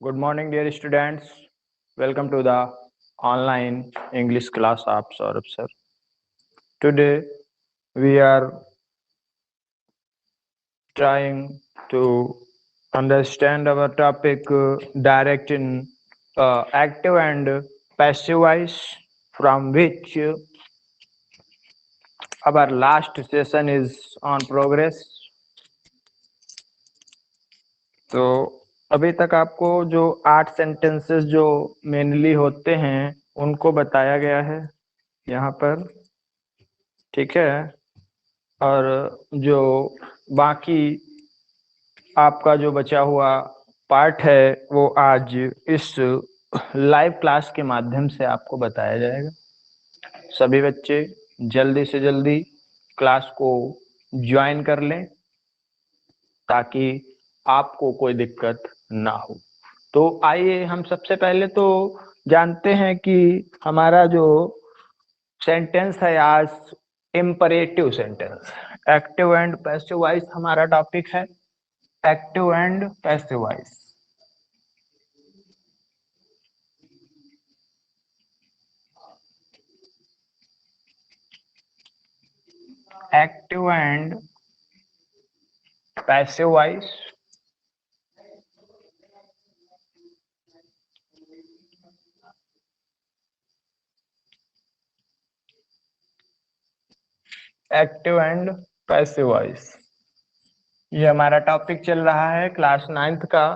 Good morning, dear students. Welcome to the online English class of Saurabh sir. Today we are trying to understand our topic direct in active and passive voice, from which our last session is on progress. तो अभी तक आपको जो 8 sentences जो mainly होते हैं उनको बताया गया है यहाँ पर, ठीक है। और जो बाकी आपका जो बचा हुआ पार्ट है वो आज इस लाइव क्लास के माध्यम से आपको बताया जाएगा। सभी बच्चे जल्दी से जल्दी क्लास को ज्वाइन कर लें ताकि आपको कोई दिक्कत ना हो। तो आइए हम सबसे पहले तो जानते हैं कि हमारा जो सेंटेंस है आज imperative sentence, active and passive voice हमारा टॉपिक है। Active and passive voice. Active and passive voice. Active and passive voice, ये हमारा टॉपिक चल रहा है क्लास 9th का।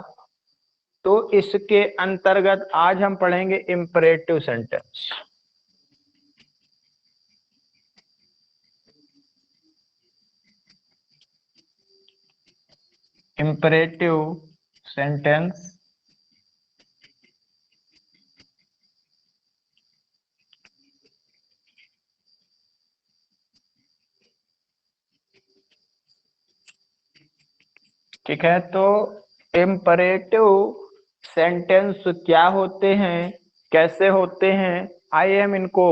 तो इसके अंतर्गत आज हम पढ़ेंगे इम्परेटिव सेंटेंस। इम्परेटिव सेंटेंस ठीक है। तो इम्परेटिव सेंटेंस क्या होते हैं, कैसे होते हैं, आइए हम इनको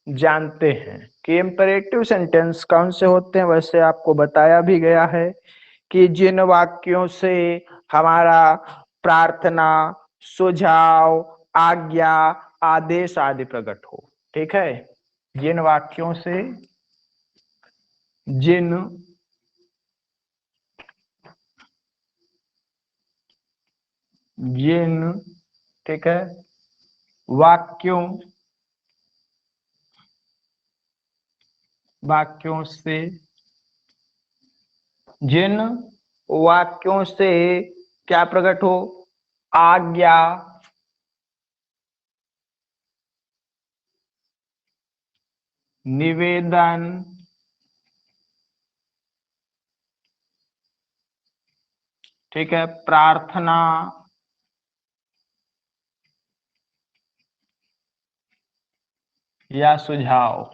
जानते हैं कि इम्परेटिव सेंटेंस कौन से होते हैं। वैसे आपको बताया भी गया है कि जिन वाक्यों से हमारा प्रार्थना, सुझाव, आज्ञा, आदेश आदि प्रकट हो, ठीक है। जिन वाक्यों से, जिन ठीक है वाक्यों से, जिन वाक्यों से क्या प्रकट हो, आज्ञा, निवेदन, ठीक है, प्रार्थना, या सुझाव,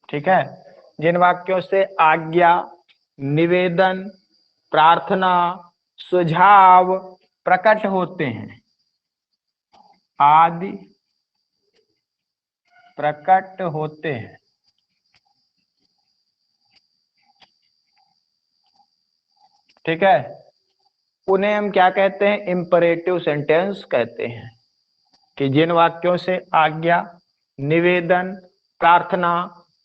ठीक है। जिन वाक्यों से आज्ञा, निवेदन, प्रार्थना, सुझाव प्रकट होते हैं, आदि प्रकट होते हैं, ठीक है, उन्हें हम क्या कहते हैं, इम्परेटिव सेंटेंस कहते हैं। कि जिन वाक्यों से आज्ञा, निवेदन, प्रार्थना,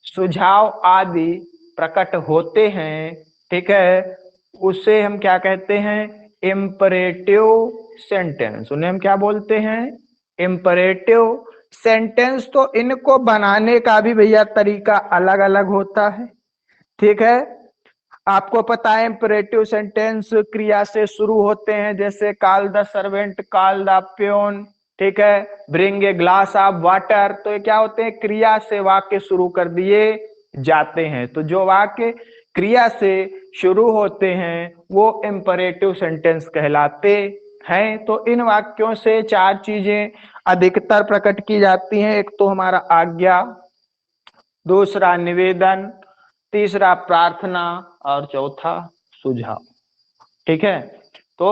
सुझाव आदि प्रकट होते हैं, ठीक है, उसे हम क्या कहते हैं, इम्परेटिव सेंटेंस। उन्हें हम क्या बोलते हैं, इम्परेटिव सेंटेंस। तो इनको बनाने का भी भैया तरीका अलग अलग होता है, ठीक है। आपको पता है इम्परेटिव सेंटेंस क्रिया से शुरू होते हैं, जैसे call the servant, call the peon, ठीक है, bring a glass of water. तो ये क्या होते हैं, क्रिया से वाक्य शुरू कर दिए जाते हैं। तो जो वाक्य क्रिया से शुरू होते हैं वो इम्परेटिव सेंटेंस कहलाते हैं। तो इन वाक्यों से 4 चीजें अधिकतर प्रकट की जाती हैं। एक तो हमारा आज्ञा, दूसरा निवेदन, तीसरा प्रार्थना और चौथा सुझाव, ठीक है। तो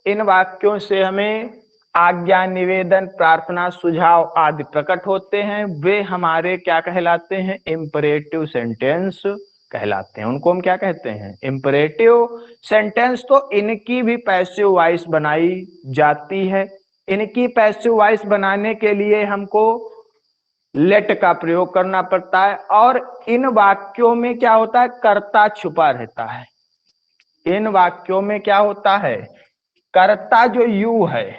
इन वाक्यों से हमें आज्ञा, निवेदन, प्रार्थना, सुझाव आदि प्रकट होते हैं। वे हमारे क्या कहलाते हैं, इम्परेटिव सेंटेंस कहलाते हैं। उनको हम क्या कहते हैं? Imperative sentence. तो इनकी भी पैसिव वॉइस बनाई जाती है। इनकी पैसिव वॉइस बनाने के लिए हमको लेट का प्रयोग करना पड़ता है, और इन वाक्यों में क्या होता है? कर्ता छुपा रहता है। इन वाक्यों में क्या होता है? कर्ता जो यू है,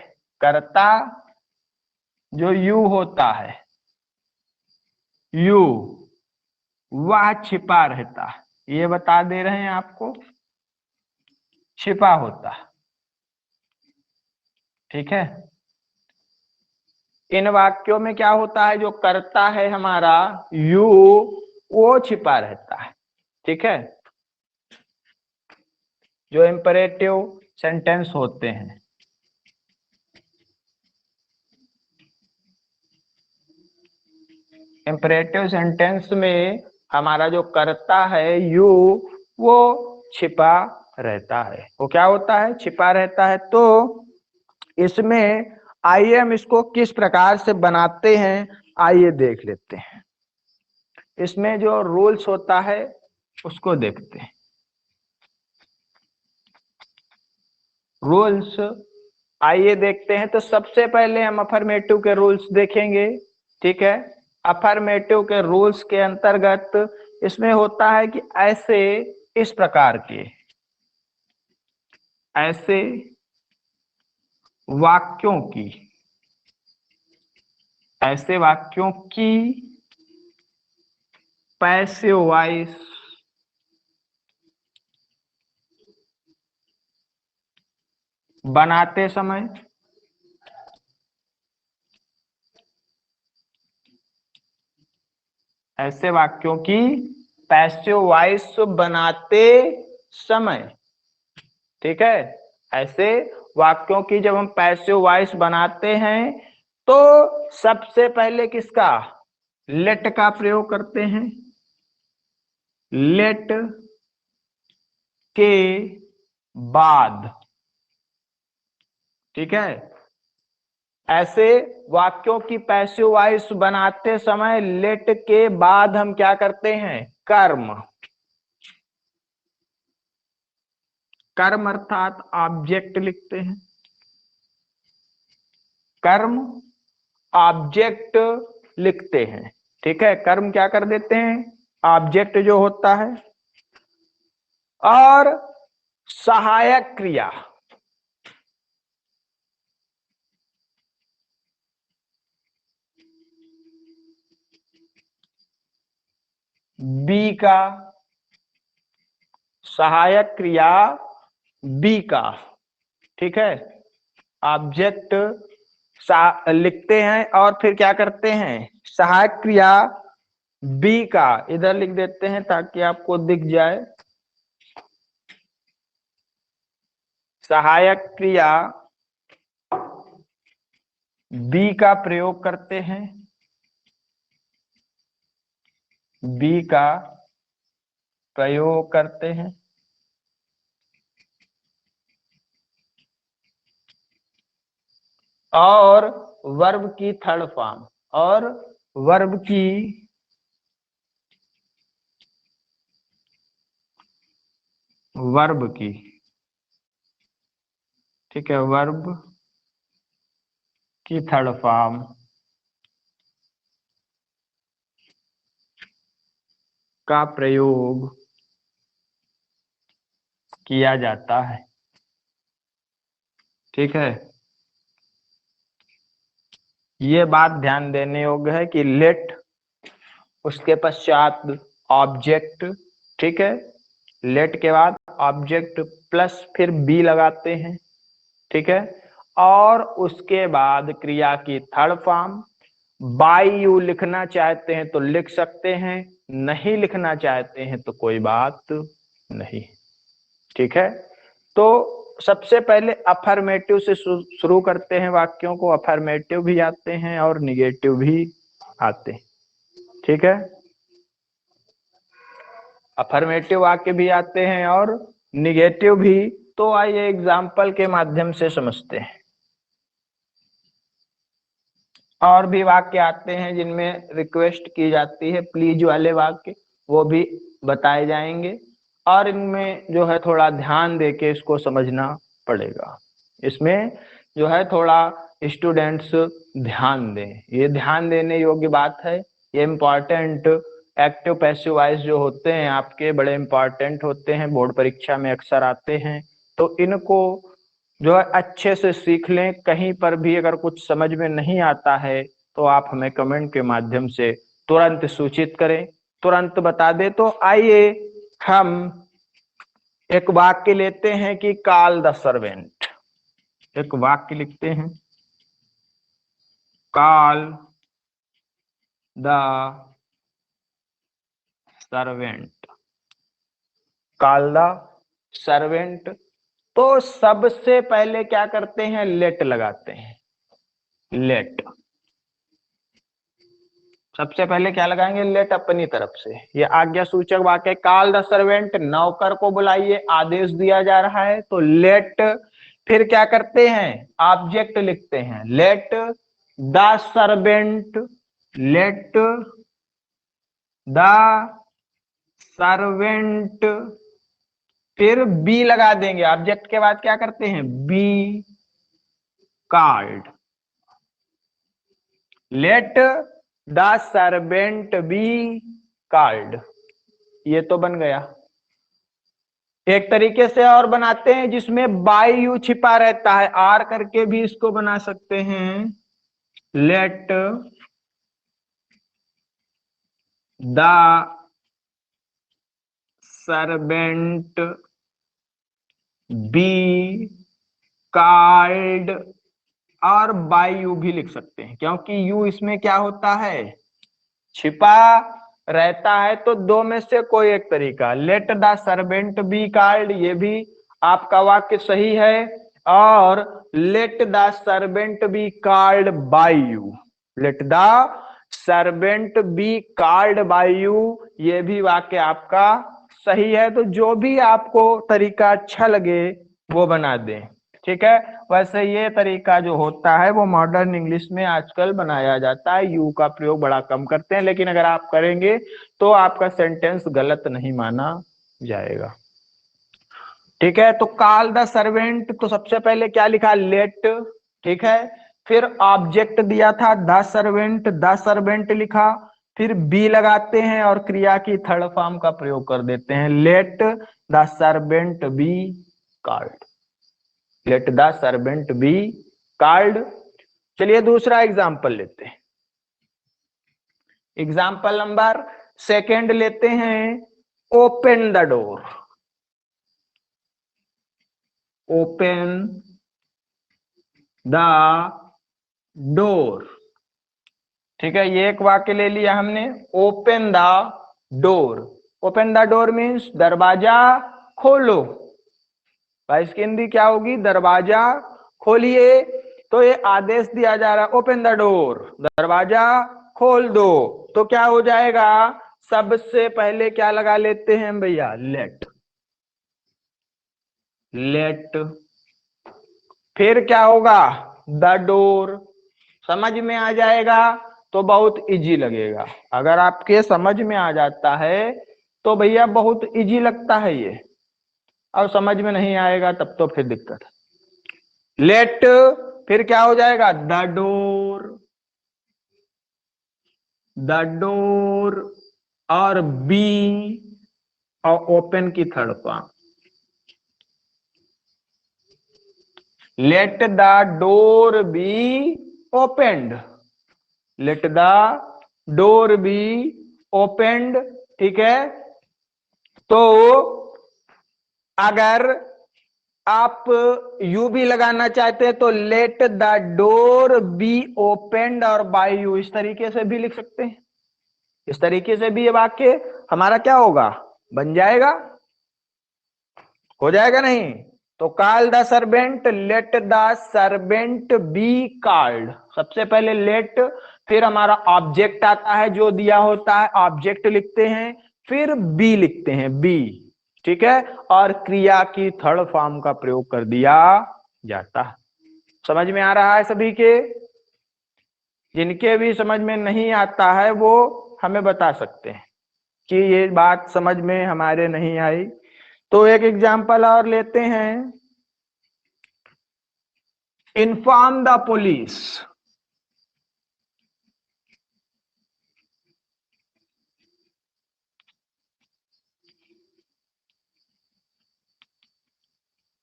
कर्ता जो यू होता है, यू, वह छिपा रहता है। ये बता दे रहे हैं आपको, छिपा होता है। ठीक है। इन वाक्यों में क्या होता है? जो कर्ता है हमारा यू, वो छिपा रहता है। ठीक है। जो इंपरेटिव सेंटेंस होते हैं, इंपरेटिव सेंटेंस में हमारा जो कर्ता है यू, वो छिपा रहता है। वो क्या होता है? छिपा रहता है। तो इसमें आइए हम इसको किस प्रकार से बनाते हैं, आइए देख लेते हैं। इसमें जो रूल्स होता है उसको देखते हैं। रूल्स आइए देखते हैं। तो सबसे पहले हम अफर्मेटिव के रूल्स देखेंगे। ठीक है। अफर्मेटिव के रूल्स के अंतर्गत इसमें होता है कि ऐसे, इस प्रकार के, ऐसे वाक्यों की, ऐसे वाक्यों की पैसिव वॉइस बनाते समय ऐसे वाक्यों की पैसिव वॉइस बनाते समय, ठीक है, ऐसे वाक्यों की जब हम पैसिव वॉइस बनाते हैं तो सबसे पहले किसका? लेट का प्रयोग करते हैं। लेट के बाद, ठीक है, ऐसे वाक्यों की पैसिव वॉइस बनाते समय लेट के बाद हम क्या करते हैं? कर्म। कर्म अर्थात ऑब्जेक्ट लिखते हैं। कर्म ऑब्जेक्ट लिखते हैं। ठीक है। कर्म क्या कर देते हैं? ऑब्जेक्ट जो होता है। और सहायक क्रिया, बी का, सहायक क्रिया बी का, ठीक है, ऑब्जेक्ट लिखते हैं और फिर क्या करते हैं? सहायक क्रिया बी का इधर लिख देते हैं ताकि आपको दिख जाए। सहायक क्रिया बी का प्रयोग करते हैं। बी का प्रयोग करते हैं और वर्ब की थर्ड फॉर्म, और वर्ब की वर्ब की, ठीक है, वर्ब की थर्ड फॉर्म का प्रयोग किया जाता है। ठीक है। ये बात ध्यान देने योग्य है कि लेट, उसके पश्चात ऑब्जेक्ट, ठीक है, लेट के बाद ऑब्जेक्ट प्लस फिर बी लगाते हैं। ठीक है। और उसके बाद क्रिया की थर्ड फॉर्म, बाई यू लिखना चाहते हैं तो लिख सकते हैं, नहीं लिखना चाहते हैं तो कोई बात नहीं। ठीक है। तो सबसे पहले अफर्मेटिव से शुरू करते हैं वाक्यों को। अफर्मेटिव भी आते हैं और निगेटिव भी आते हैं। ठीक है। अफर्मेटिव वाक्य भी आते हैं और निगेटिव भी। तो आइए एग्जाम्पल के माध्यम से समझते हैं। और भी वाक्य आते हैं जिनमें रिक्वेस्ट की जाती है, प्लीज वाले वाक्य, वो भी बताए जाएंगे और इनमें जो है थोड़ा ध्यान देके इसको समझना पड़ेगा। इसमें जो है थोड़ा स्टूडेंट्स ध्यान दें, ये ध्यान देने योग्य बात है। ये इम्पॉर्टेंट एक्टिव पैसिव वॉइस जो होते हैं आपके बड़े इम्पॉर्टेंट होते हैं, बोर्ड परीक्षा में अक्सर आते हैं। तो इनको जो है अच्छे से सीख लें। कहीं पर भी अगर कुछ समझ में नहीं आता है तो आप हमें कमेंट के माध्यम से तुरंत सूचित करें, तुरंत बता दे। तो आइए हम एक वाक्य लेते हैं कि कॉल द सर्वेंट। एक वाक्य लिखते हैं, call the servant, call the servant. तो सबसे पहले क्या करते हैं, लेट लगाते हैं। लेट, सबसे पहले क्या लगाएंगे, लेट अपनी तरफ से। ये आज्ञा सूचक वाक्य, कॉल द सर्वेंट, नौकर को बुलाइए, आदेश दिया जा रहा है तो लेट। फिर क्या करते हैं, ऑब्जेक्ट लिखते हैं, late the servant, late the servant. फिर बी लगा देंगे, ऑब्जेक्ट के बाद क्या करते हैं, be called. Late the servant be called, ये तो बन गया। एक तरीके से और बनाते हैं जिसमें बाय यू छिपा रहता है, आर करके भी इसको बना सकते हैं। Late the servant be called, और बाय यू भी लिख सकते हैं क्योंकि यू इसमें क्या होता है, छिपा रहता है। तो दो में से कोई एक तरीका, late the servant be called, ये भी आपका वाक्य सही है। और late the servant B called by you, late the servant B called by you, ये भी वाक्य आपका सही है। तो जो भी आपको तरीका अच्छा लगे वो बना दें, ठीक है। वैसे ये तरीका जो होता है वो मॉडर्न इंग्लिश में आजकल बनाया जाता है, यू का प्रयोग बड़ा कम करते हैं, लेकिन अगर आप करेंगे तो आपका सेंटेंस गलत नहीं माना जाएगा, ठीक है। तो कॉल द सर्वेंट, तो सबसे पहले क्या लिखा, लेट, ठीक है। फिर ऑब्जेक्ट दिया था द सर्वेंट लिखा। फिर बी लगाते हैं और क्रिया की थर्ड फॉर्म का प्रयोग कर देते हैं, late the servant be called, late the servant be called. चलिए दूसरा एग्जाम्पल लेते हैं, एग्जाम्पल नंबर सेकेंड लेते हैं, open the door, open the door, ठीक है। ये एक वाक्य ले लिया हमने, open the door. Open the door means दरवाजा खोलो, भाई इसकी हिंदी क्या होगी, दरवाजा खोलिए। तो ये आदेश दिया जा रहा है, ओपन द डोर, दरवाजा खोल दो। तो क्या हो जाएगा, सबसे पहले क्या लगा लेते हैं भैया, लेट, लेट। फिर क्या होगा, द डोर। समझ में आ जाएगा तो बहुत इजी लगेगा, अगर आपके समझ में आ जाता है तो भैया बहुत इजी लगता है ये, और समझ में नहीं आएगा तब तो फिर दिक्कत है। लेट, फिर क्या हो जाएगा, द डोर, द डोर, और बी, और ओपन की third form, let the door be opened, let the door be opened, ठीक है। तो अगर आप यू भी लगाना चाहते हैं तो let the door be opened और बाय यू, इस तरीके से भी लिख सकते हैं। इस तरीके से भी ये वाक्य हमारा क्या होगा, बन जाएगा, हो जाएगा नहीं। तो call the servant, late the servant be called, सबसे पहले लेट, फिर हमारा ऑब्जेक्ट आता है जो दिया होता है, ऑब्जेक्ट लिखते हैं, फिर बी लिखते हैं, बी, ठीक है। और क्रिया की थर्ड फॉर्म का प्रयोग कर दिया जाता है। समझ में आ रहा है सभी के, जिनके भी समझ में नहीं आता है वो हमें बता सकते हैं। कि ये बात समझ में हमारे नहीं आई। तो एक एग्जांपल और लेते हैं, inform the police.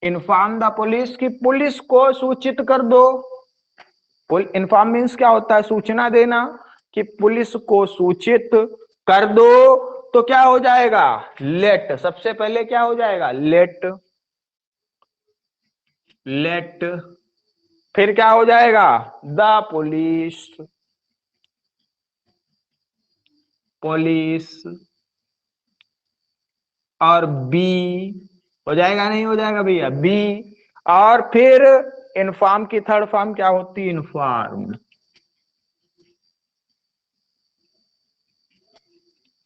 Inform the police की पुलिस को सूचित कर दो। इन्फॉर्म मीन्स क्या होता है, सूचना देना, कि पुलिस को सूचित कर दो। तो क्या हो जाएगा, लेट, सबसे पहले क्या हो जाएगा, लेट। लेट फिर क्या हो जाएगा, द पुलिस। पुलिस और बी हो जाएगा, नहीं हो जाएगा भैया, बी। और फिर इन्फॉर्म की थर्ड फॉर्म क्या होती है, इन्फॉर्म।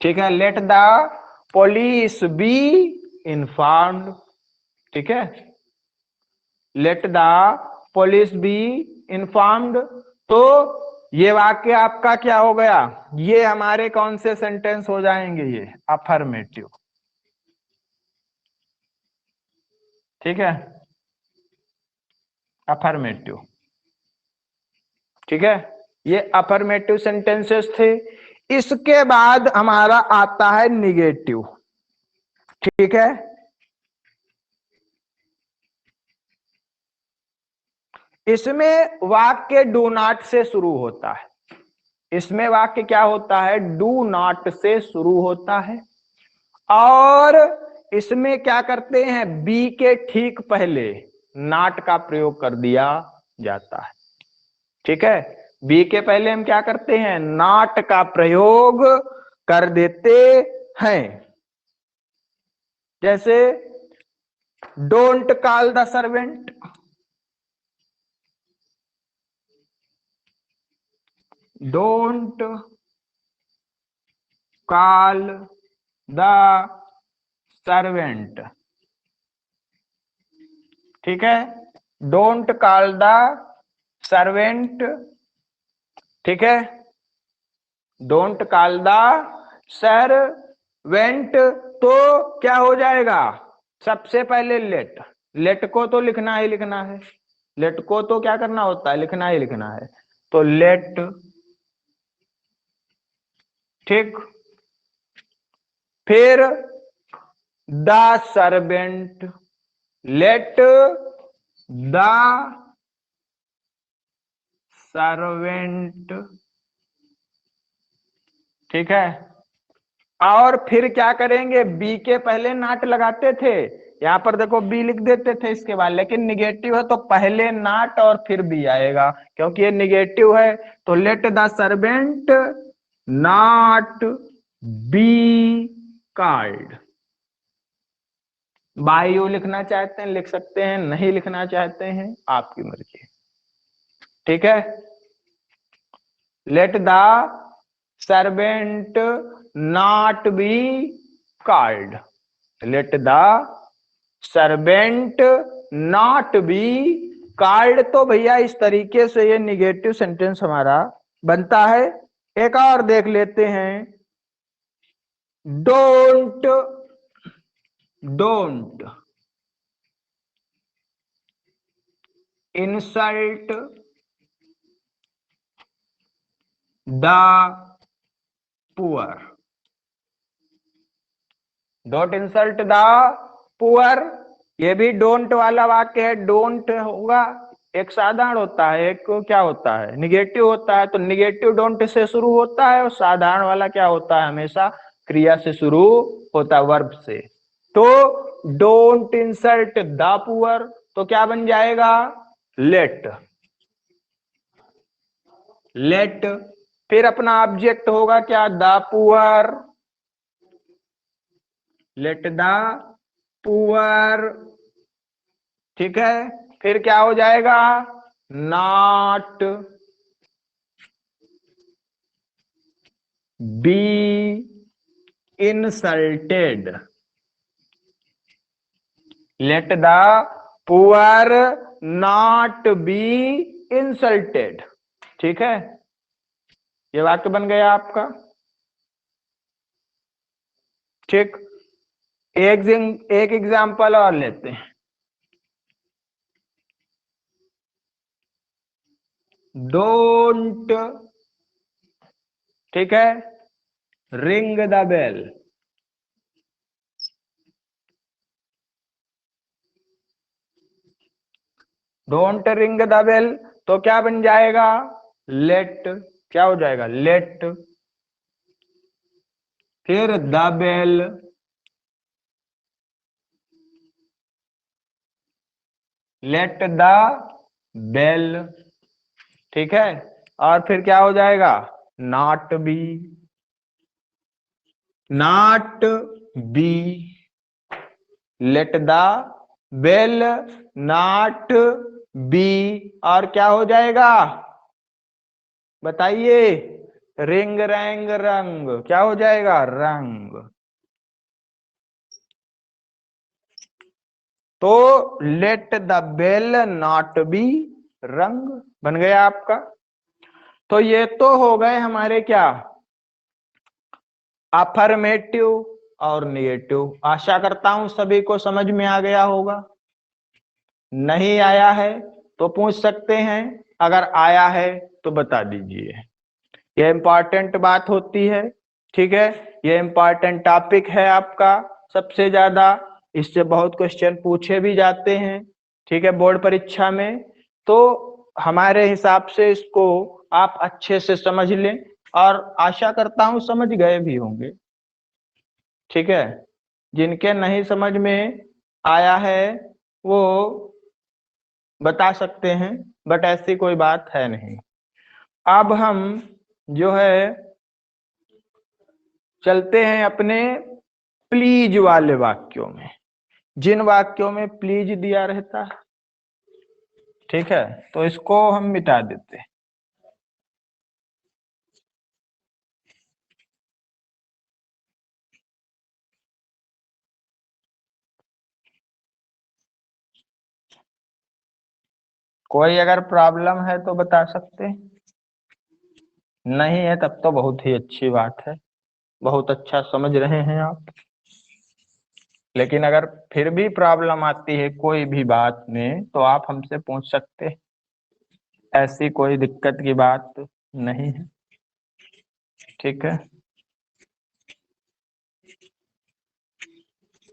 ठीक है, let the police be informed. ठीक है, let the police be informed. तो ये वाक्य आपका क्या हो गया, ये हमारे कौन से सेंटेंस हो जाएंगे, ये अफर्मेटिव। ठीक है, अफर्मेटिव। ठीक है, ये अफर्मेटिव सेंटेंसेस थे। इसके बाद हमारा आता है निगेटिव। ठीक है, इसमें वाक्य डू नॉट से शुरू होता है। इसमें वाक्य क्या होता है, डू नॉट से शुरू होता है। और इसमें क्या करते हैं, बी के ठीक पहले नॉट का प्रयोग कर दिया जाता है। ठीक है, बी के पहले हम क्या करते हैं, नॉट का प्रयोग कर देते हैं। जैसे don't call the servant, don't call the servant. ठीक है, डोंट कॉल द सर्वेंट। ठीक है, डोंट कॉल द सर्वेंट। तो क्या हो जाएगा, सबसे पहले लेट, लेट को तो लिखना ही लिखना है, लेट को तो क्या करना होता है, लिखना ही लिखना है। तो लेट, ठीक, फिर the servant, late the servant. ठीक है, और फिर क्या करेंगे, बी के पहले नॉट लगाते थे, यहां पर देखो बी लिख देते थे इसके बाद, लेकिन निगेटिव है तो पहले नॉट और फिर बी आएगा, क्योंकि ये निगेटिव है। तो let the servant not be called. By you लिखना चाहते हैं लिख सकते हैं, नहीं लिखना चाहते हैं आपकी मर्जी। ठीक है, late the servant not be called, late the servant not be called. तो भैया इस तरीके से ये निगेटिव सेंटेंस हमारा बनता है। एक और देख लेते हैं, don't, don't insult the poor, don't insult the poor. ये भी डोंट वाला वाक्य है, डोंट होगा, एक साधारण होता है, एक क्या होता है, निगेटिव होता है। तो निगेटिव डोंट से शुरू होता है और साधारण वाला क्या होता है, हमेशा क्रिया से शुरू होता है, वर्ब से। तो डोंट इंसल्ट द पुअर, तो क्या बन जाएगा, लेट, लेट। फिर अपना ऑब्जेक्ट होगा क्या, the poor, let the poor. ठीक है, फिर क्या हो जाएगा, not be insulted, let the poor not be insulted. ठीक है, ये वाक्य बन गया आपका। ठीक, एक एग्जाम्पल और लेते हैं। डोंट, ठीक है, ring the bell. Don't ring the bell तो क्या बन जाएगा? लेट, क्या हो जाएगा? लेट, फिर the bell, let the bell, ठीक है, और फिर क्या हो जाएगा? Not be, not be, let the bell not be, और क्या हो जाएगा बताइए? रिंग रैंग रंग, क्या हो जाएगा? रंग। तो let the bell not be rung बन गया आपका। तो ये तो हो गए हमारे क्या, अफर्मेटिव और निगेटिव। आशा करता हूं सभी को समझ में आ गया होगा। नहीं आया है तो पूछ सकते हैं, अगर आया है तो बता दीजिए। यह इंपॉर्टेंट बात होती है, ठीक है, यह इंपॉर्टेंट टॉपिक है आपका सबसे ज्यादा। इससे बहुत क्वेश्चन पूछे भी जाते हैं, ठीक है, बोर्ड परीक्षा में। तो हमारे हिसाब से इसको आप अच्छे से समझ लें, और आशा करता हूं समझ गए भी होंगे, ठीक है। जिनके नहीं समझ में आया है वो बता सकते हैं, बट ऐसी कोई बात है नहीं। अब हम जो है चलते हैं अपने प्लीज वाले वाक्यों में, जिन वाक्यों में प्लीज दिया रहता है, ठीक है, तो इसको हम मिटा देते हैं। कोई अगर प्रॉब्लम है तो बता सकते हैं, नहीं है तब तो बहुत ही अच्छी बात है, बहुत अच्छा समझ रहे हैं आप। लेकिन अगर फिर भी प्रॉब्लम आती है कोई भी बात में तो आप हमसे पूछ सकते हैं, ऐसी कोई दिक्कत की बात नहीं है, ठीक है।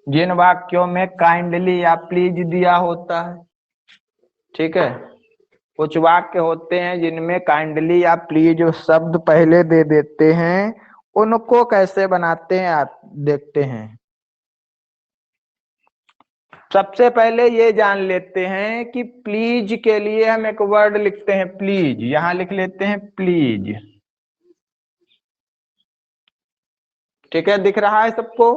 जिन वाक्यों में काइंडली या प्लीज दिया होता है, ठीक है, कुछ वाक्य होते हैं जिनमें काइंडली या प्लीज शब्द पहले दे देते हैं, उनको कैसे बनाते हैं आप देखते हैं। सबसे पहले ये जान लेते हैं कि प्लीज के लिए हम एक वर्ड लिखते हैं, प्लीज, यहां लिख लेते हैं प्लीज, ठीक है, दिख रहा है सबको।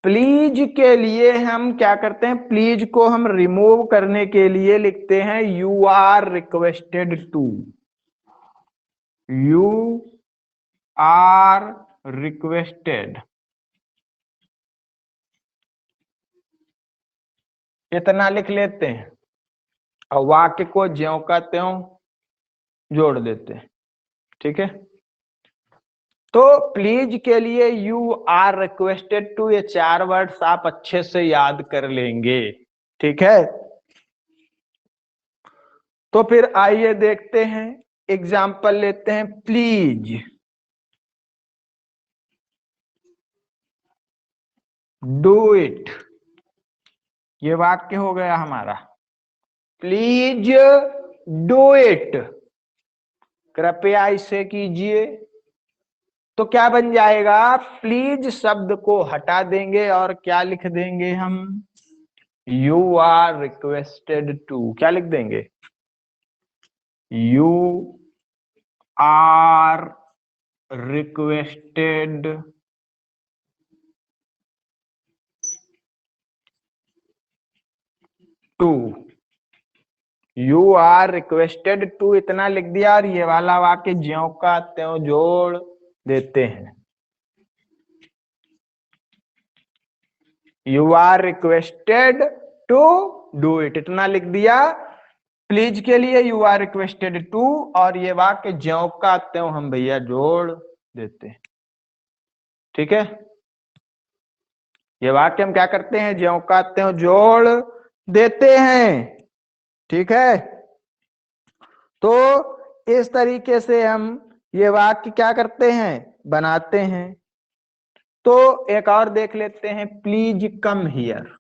प्लीज के लिए हम क्या करते हैं, प्लीज को हम रिमूव करने के लिए लिखते हैं you are requested to, you are requested, इतना लिख लेते हैं, और वाक्य को ज्यों का त्यों जोड़ देते हैं, ठीक है। तो प्लीज के लिए यू आर रिक्वेस्टेड टू, ये 4 वर्ड्स आप अच्छे से याद कर लेंगे, ठीक है। तो फिर आइए देखते हैं, एग्जाम्पल लेते हैं। प्लीज डू इट, ये वाक्य हो गया हमारा, प्लीज डू इट, कृपया इसे कीजिए। तो क्या बन जाएगा, प्लीज शब्द को हटा देंगे और क्या लिख देंगे हम, यू आर रिक्वेस्टेड टू, क्या लिख देंगे, you are requested to, you are requested to इतना लिख दिया, और ये वाला वाक्य ज्यों का त्यों जोड़ देते हैं, you are requested to do it, इतना लिख दिया प्लीज के लिए, यू आर रिक्वेस्टेड टू, और ये वाक्य ज्यों का त्यों हम भैया जोड़ देते हैं, ठीक है। ये वाक्य हम क्या करते हैं, ज्यों का त्यों जोड़ देते हैं। ठीक है, तो इस तरीके से हम ये वाक्य क्या करते हैं, बनाते हैं। तो एक और देख लेते हैं, please come here.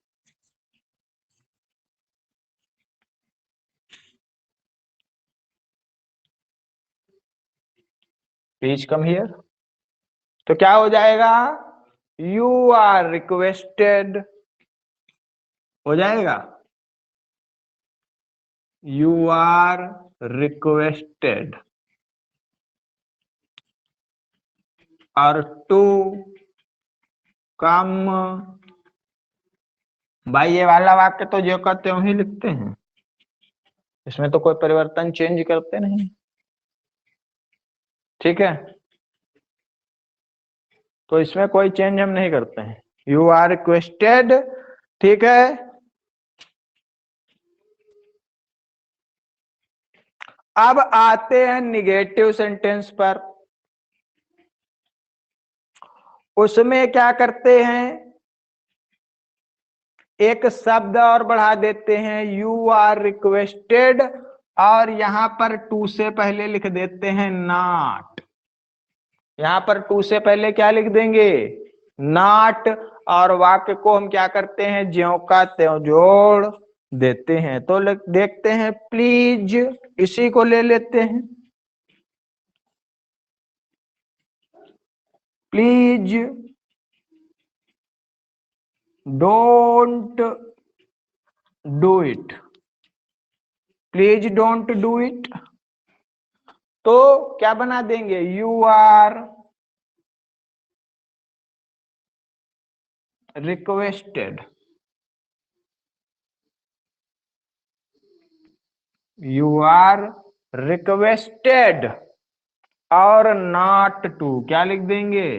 Please come here, तो क्या हो जाएगा, यू आर रिक्वेस्टेड हो जाएगा, यू आर रिक्वेस्टेड। और टू कम, भाई ये वाला वाक्य तो जो कहते हो ही लिखते हैं, इसमें तो कोई परिवर्तन चेंज करते नहीं। ठीक है, तो इसमें कोई चेंज हम नहीं करते हैं, यू आर रिक्वेस्टेड। ठीक है, अब आते हैं निगेटिव सेंटेंस पर। उसमें क्या करते हैं, एक शब्द और बढ़ा देते हैं, यू आर रिक्वेस्टेड, और यहां पर टू से पहले लिख देते हैं नॉट। यहां पर टू से पहले क्या लिख देंगे, नॉट, और वाक्य को हम क्या करते हैं, ज्यों का त्यों जोड़ देते हैं। तो देखते हैं, प्लीज, इसी को ले लेते हैं, please don't do it, please don't do it. तो क्या बना देंगे, you are requested, you are requested, और नॉट टू क्या लिख देंगे,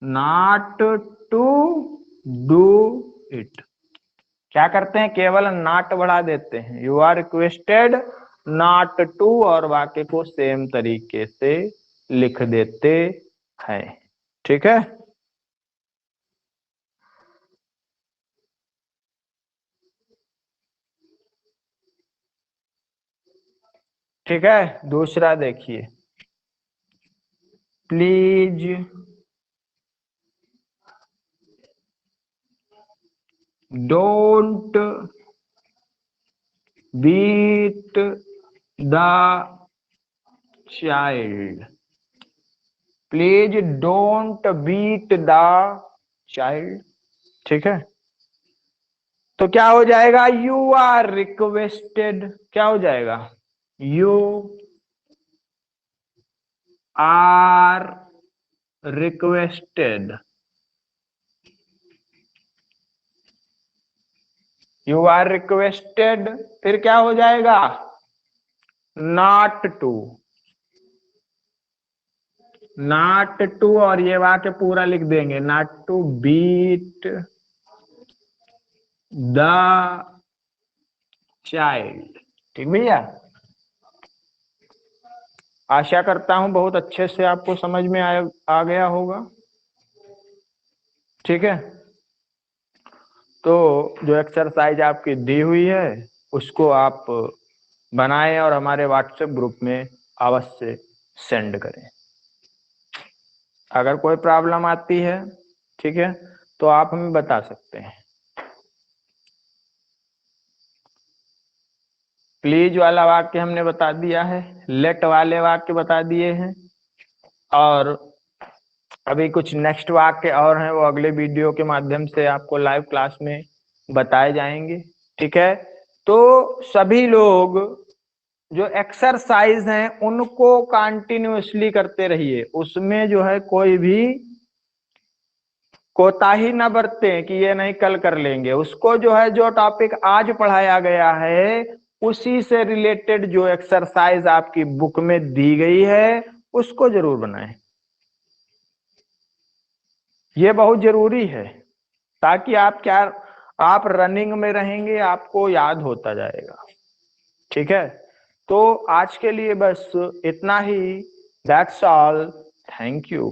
नॉट टू डू इट। क्या करते हैं, केवल नॉट बढ़ा देते हैं, you are requested not to, और वाक्य को सेम तरीके से लिख देते हैं। ठीक है, ठीक है, दूसरा देखिए, please don't beat the child, please don't beat the child. ठीक है, तो क्या हो जाएगा, यू आर रिक्वेस्टेड, क्या हो जाएगा, you are requested, you are requested, फिर क्या हो जाएगा, नॉट टू, नॉट टू, और ये वाक्य पूरा लिख देंगे, not to beat the child. ठीक भैया, आशा करता हूं बहुत अच्छे से आपको समझ में आ गया होगा। ठीक है, तो जो एक्सरसाइज आपकी दी हुई है उसको आप बनाएं और हमारे व्हाट्सएप ग्रुप में अवश्य सेंड करें। अगर कोई प्रॉब्लम आती है, ठीक है, तो आप हमें बता सकते हैं। प्लीज वाला वाक्य हमने बता दिया है, लेट वाले वाक्य बता दिए हैं, और अभी कुछ नेक्स्ट वाक्य और हैं, वो अगले वीडियो के माध्यम से आपको लाइव क्लास में बताए जाएंगे। ठीक है, तो सभी लोग जो एक्सरसाइज हैं उनको कंटिन्यूअसली करते रहिए, उसमें जो है कोई भी कोताही ना बरतें कि ये नहीं कल कर लेंगे। उसको जो है, जो टॉपिक आज पढ़ाया गया है उसी से रिलेटेड जो एक्सरसाइज आपकी बुक में दी गई है उसको जरूर बनाएं। ये बहुत जरूरी है, ताकि आप रनिंग में रहेंगे, आपको याद होता जाएगा। ठीक है, तो आज के लिए बस इतना ही। That's all, thank you.